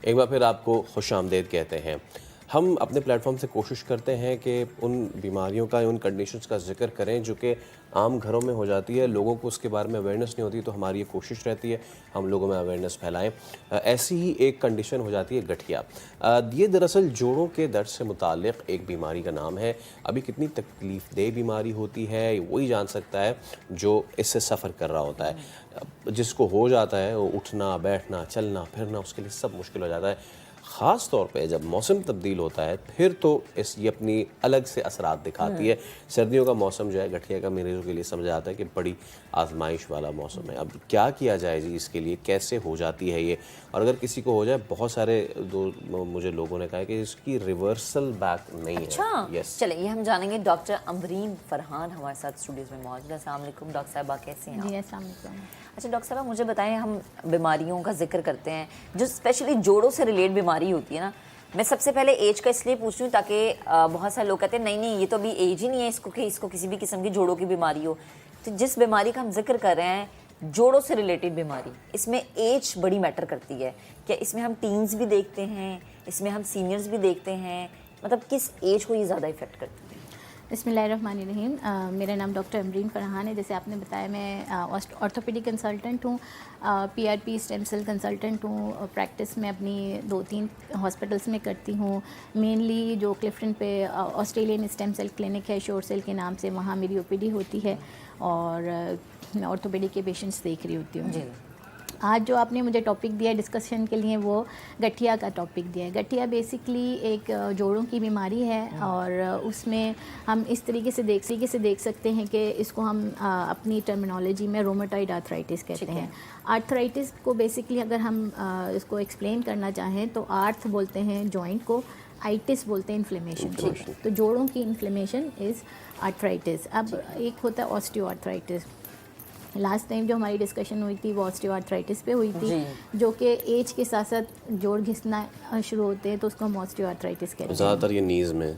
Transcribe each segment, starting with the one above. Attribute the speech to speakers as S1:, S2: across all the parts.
S1: ایک بار پھر آپ کو خوش آمدید کہتے ہیں. ہم اپنے پلیٹ فارم سے کوشش کرتے ہیں کہ ان بیماریوں کا ان کنڈیشنز کا ذکر کریں جو کہ عام گھروں میں ہو جاتی ہے, لوگوں کو اس کے بارے میں اویئرنیس نہیں ہوتی, تو ہماری یہ کوشش رہتی ہے ہم لوگوں میں اویئرنیس پھیلائیں. ایسی ہی ایک کنڈیشن ہو جاتی ہے گٹھیا. یہ دراصل جوڑوں کے درد سے متعلق ایک بیماری کا نام ہے. ابھی کتنی تکلیف دہ بیماری ہوتی ہے وہی جان سکتا ہے جو اس سے سفر کر رہا ہوتا ہے. جس کو ہو جاتا ہے وہ اٹھنا بیٹھنا چلنا پھرنا اس کے لیے سب مشکل ہو جاتا ہے. خاص طور پہ جب موسم تبدیل ہوتا ہے پھر تو یہ اپنی الگ سے اثرات دکھاتی ہے. سردیوں کا موسم جو ہے گٹھیا کا مریضوں کے لیے سمجھا آتا ہے کہ بڑی آزمائش والا موسم ہے. اب کیا کیا جائے جی اس کے لیے, کیسے ہو جاتی ہے یہ, اور اگر کسی کو ہو جائے, بہت سارے مجھے لوگوں نے کہا ہے کہ اس کی ریورسل بیک نہیں ہے.
S2: اچھا
S1: یس,
S2: چلیں یہ ہم جانیں گے. ڈاکٹر امبرین فرحان ہمارے ساتھ اسٹوڈیوز میں موجود ہے. السلام علیکم ڈاکٹر صاحبہ, کیسے ہیں آپ؟
S3: جی السلام علیکم.
S2: اچھا ڈاکٹر صاحبہ مجھے بتائیں, ہم بیماریوں کا ذکر کرتے ہیں جو اسپیشلی جوڑوں سے ریلیٹ بیماری ہوتی ہے نا, میں سب سے پہلے ایج کا اس لیے پوچھ رہی ہوں تاکہ بہت سارے لوگ کہتے ہیں نہیں یہ تو ابھی ایج ہی نہیں ہے اس کو کہ اس کو کسی بھی قسم کی جوڑوں کی بیماری ہو. تو جس بیماری کا ہم ذکر کر رہے ہیں جوڑوں سے ریلیٹڈ بیماری, اس میں ایج بڑی میٹر کرتی ہے کیا؟ اس میں ہم ٹینز بھی دیکھتے ہیں, اس میں ہم سینئرز بھی دیکھتے ہیں, مطلب کس ایج کو یہ زیادہ افیکٹ کرتی ہے؟
S3: بسم اللہ الرحمن الرحیم. میرا نام ڈاکٹر امبرین فرحان ہے. جیسے آپ نے بتایا میں آرتھوپیڈک کنسلٹنٹ ہوں, P R P stem cell consultant ہوں. پریکٹس میں اپنی 2-3 ہاسپٹلس میں کرتی ہوں. مینلی جو کلفٹن پہ آسٹریلین اسٹیم سیل کلینک ہے شور سیل کے نام سے, وہاں میری او پی ڈی ہوتی ہے اور میں آرتھوپیڈک کے پیشنٹس دیکھ رہی ہوتی ہوں.
S2: جی
S3: آج جو آپ نے مجھے ٹاپک دیا ہے ڈسکشن کے لیے وہ گٹھیا کا ٹاپک دیا ہے. گٹھیا بیسکلی ایک جوڑوں کی بیماری ہے اور اس میں ہم اس طریقے سے دیکھ سکتے ہیں کہ اس کو ہم اپنی ٹرمینالوجی میں رومیٹائڈ آرتھرائٹس کہتے ہیں. آرتھرائٹس کو بیسکلی اگر ہم اس کو ایکسپلین کرنا چاہیں تو آرتھ بولتے ہیں جوائنٹ کو, آئٹس بولتے ہیں انفلیمیشن کو. تو جوڑوں کی انفلیمیشن از آرتھرائٹس. اب ایک ہوتا ہے آسٹیو آرتھرائٹس. لاسٹ ٹائم جو ہماری ڈسکشن ہوئی تھی وہ آسٹیو آرتھرائٹس پہ ہوئی تھی, جو کہ ایج کے ساتھ ساتھ جوڑ گھسنا شروع ہوتے ہیں تو اس کو ہم آسٹیو آرتھرائٹس کہتے ہیں.
S1: زیادہ تر یہ نیز میں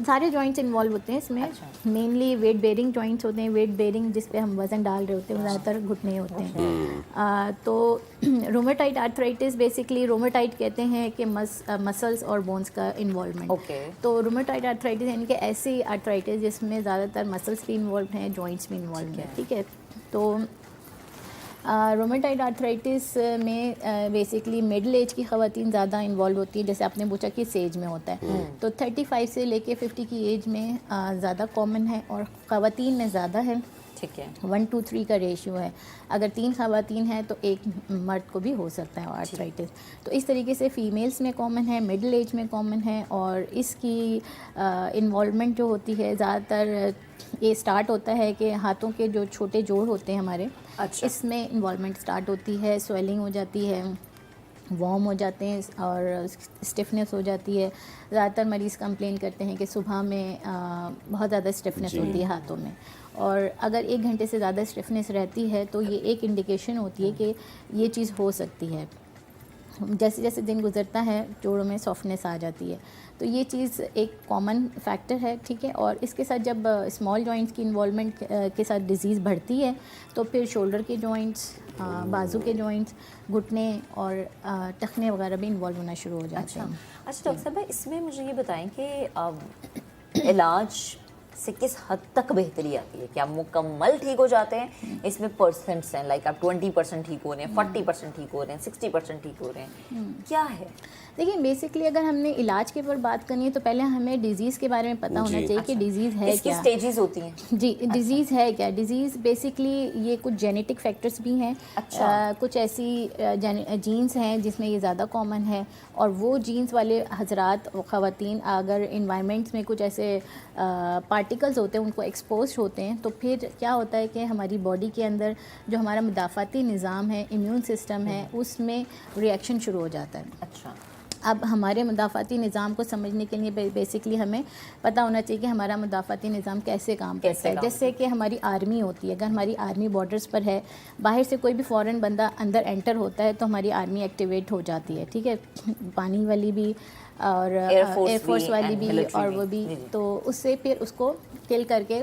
S3: سارے جوائنٹس انوالو ہوتے ہیں اس میں. مینلی ویٹ بیئرنگ جوائنٹس ہوتے ہیں. ویٹ بیئرنگ جس پہ ہم وزن ڈال رہے ہوتے ہیں وہ زیادہ تر گھٹنے ہوتے ہیں. تو رومیٹائڈ آرتھرائٹس بیسکلی رومیٹائڈ کہتے ہیں کہ مسلس اور بونس کا انوالومنٹ. تو رومیٹائڈ آرتھرائٹس یعنی کہ ایسی آرتھرائٹس جس میں زیادہ تر مسلس بھی انوالوڈ ہیں, جوائنٹس بھی انوالوڈ ہیں. ٹھیک ہے, تو رومیٹائڈ آرتھرائٹس میں بیسکلی مڈل ایج کی خواتین زیادہ انوالو ہوتی ہیں. جیسے آپ نے پوچھا کس ایج میں ہوتا ہے, تو 35 سے لے کے 50 کی ایج میں زیادہ کامن ہے اور خواتین میں زیادہ ہے.
S2: ٹھیک ہے,
S3: 1-3 کا ریشیو ہے. اگر 3 خواتین ہیں تو ایک مرد کو بھی ہو سکتا ہے آرتھرائٹس. تو اس طریقے سے فیمیلز میں کامن ہے, مڈل ایج میں کامن ہے, اور اس کی انوالومنٹ جو ہوتی ہے زیادہ تر یہ اسٹارٹ ہوتا ہے کہ ہاتھوں کے جو چھوٹے جوڑ ہوتے ہیں ہمارے, اس میں انوالومنٹ اسٹارٹ ہوتی ہے. سویلنگ ہو جاتی ہے, وارم ہو جاتے ہیں اور اسٹفنس ہو جاتی ہے. زیادہ تر مریض کمپلین کرتے ہیں کہ صبح میں بہت زیادہ اسٹفنس ہوتی ہے ہاتھوں میں, اور اگر 1 گھنٹے سے زیادہ اسٹفنس رہتی ہے تو یہ ایک انڈیکیشن ہوتی ہے کہ یہ چیز ہو سکتی ہے. جیسے جیسے دن گزرتا ہے جوڑوں میں سافٹنس آ جاتی ہے. تو یہ چیز ایک کامن فیکٹر ہے. ٹھیک ہے, اور اس کے ساتھ جب اسمال جوائنٹس کی انوالومنٹ کے ساتھ ڈیزیز بڑھتی ہے تو پھر شولڈر کے جوائنٹس, بازو کے جوائنٹس, گھٹنے اور ٹخنے وغیرہ بھی انوالو ہونا شروع ہو جاتے ہیں.
S2: اچھا ڈاکٹر صاحبہ اس میں مجھے یہ بتائیں کہ علاج سے کس حد تک بہتری آتی ہے؟ کیا مکمل ٹھیک ہو جاتے ہیں؟ اس میں پرسنٹس ہیں, لائک آپ 20% ٹھیک ہو رہے ہیں, 40% ٹھیک ہو رہے ہیں, 60% ٹھیک ہو رہے ہیں, کیا ہے؟
S3: دیکھیں بیسکلی اگر ہم نے علاج کے اوپر بات کرنی ہے تو پہلے ہمیں ڈیزیز کے بارے میں پتہ ہونا چاہیے کہ ڈیزیز ہے
S2: اس کی
S3: کیا.
S2: سٹیجز ہوتی ہیں.
S3: جی, ڈیزیز ہے کیا. ڈیزیز بیسکلی یہ کچھ جینیٹک فیکٹرز بھی ہیں, کچھ ایسی جینس ہیں جس میں یہ زیادہ کامن ہے, اور وہ جینس والے حضرات خواتین اگر انوائرمنٹس میں کچھ ایسے پارٹیکلز ہوتے ہیں ان کو ایکسپوز ہوتے ہیں تو پھر کیا ہوتا ہے کہ ہماری باڈی کے اندر جو ہمارا مدافعتی نظام ہے, امیون سسٹم ہے, اس میں ریئیکشن شروع ہو جاتا ہے.
S2: اچھا,
S3: اب ہمارے مدافعتی نظام کو سمجھنے کے لیے بیسکلی ہمیں پتہ ہونا چاہیے کہ ہمارا مدافعتی نظام کیسے کام کرتا ہے. جیسے کہ ہماری آرمی ہوتی ہے, اگر ہماری آرمی بارڈرز پر ہے, باہر سے کوئی بھی فورن بندہ اندر انٹر ہوتا ہے تو ہماری آرمی ایکٹیویٹ ہو جاتی ہے. ٹھیک ہے, پانی والی بھی اور ایئر فورس والی بھی اور وہ بھی, تو اس سے پھر اس کو کل کر کے